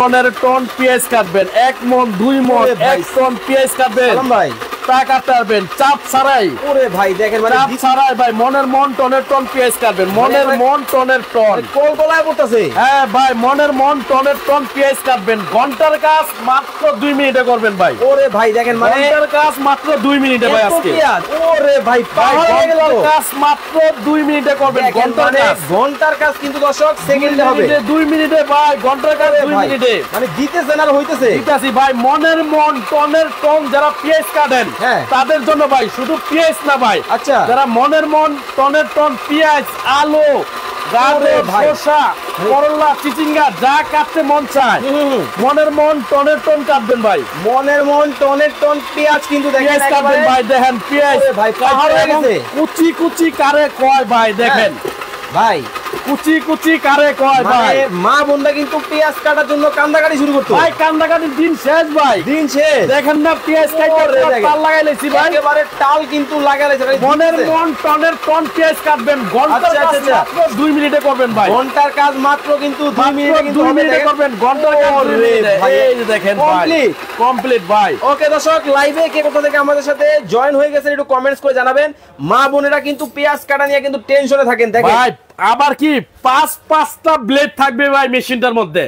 টনের টন পেঁয়াজ কাটবেন, 1 মণ 2 মণ 1 টন পেঁয়াজ কাটবেন ভাই, টাকা কাটবেন চাপ ছাড়াই। ওরে ভাই দেখেন মানে চাপ ছাড়াই ভাই, মনের মন টনের টন পেঁয়াজ কাটবেন, মনের মন টনের টন কোল গলায় পড়তেছে। হ্যাঁ ভাই, মনের মন টনের টন পেঁয়াজ কাটবেন, ঘন্টার কাজ মাত্র 2 মিনিটে করবেন ভাই। ওরে ভাই দেখেন মানে ঘন্টার কাজ মাত্র 2 মিনিটে ভাই আজকে। ওরে ভাই ঘন্টার কাজ মাত্র 2 মিনিটে করবেন, ঘন্টার কাজ। ঘন্টার কাজ কিন্তু দর্শক সেকেন্ডে হবে, 2 মিনিটে ভাই, ঘন্টার কাজ 2 মিনিটে। মানে দিতেছেন আর হইতেছে। দিতাছি ভাই, মনের মন টনের টন যারা পেঁয়াজ কাটেন তাদের জন্য ভাই, শুধু পেঁয়াজ না ভাই, আচ্ছা যারা মনের মন টনের টন পেঁয়াজ, আলু, গাজর, শসা, করলা, চিচিঙ্গা যা কাটতে মন চায় মনের মন টনের টন কাটবেন ভাই। মনের মন টনের টন পেঁয়াজ কিন্তু দেখেন কাটবেন ভাই। দেখেন পেঁয়াজ ভাই পাহাড় হয়ে গেছে, কুচি কুচি কারে কয় ভাই, দেখেন ভাই কুচি কুচি কারে কয় ভাই। মা বোনরা কিন্তু পেঁয়াজ কাটার জন্য কান্দাকাটি শুরু করতো ভাই, কান্দাকাটির দিন শেষ ভাই, দিন শেষ। দেখেন না পেঁয়াজ কাটতে তাল লাগাই লেছি ভাই, একেবারে টাল কিন্তু লাগাই লেছি। মনের মন টনের টন পেঁয়াজ কাটবেন, ঘন্টার কাজ মাত্র 2 মিনিটে করবেন ভাই। ঘন্টার কাজ মাত্র কিন্তু 2 মিনিটে কিন্তু 2 মিনিটে করবেন, ঘন্টার কাজ 2 মিনিটে। এই যে দেখেন ভাই, কমপ্লিট ভাই। ওকে দর্শক, লাইভে কে কোথা থেকে আমাদের সাথে জয়েন হয়ে গেছেন একটু কমেন্টস করে জানাবেন। মা বোনেরা কিন্তু পেঁয়াজ কাটা নিয়ে কিন্তু টেনশনে থাকেন। দেখেন ভাই, আবার কি 5টা ব্লেড থাকবে ভাই মেশিনটার মধ্যে।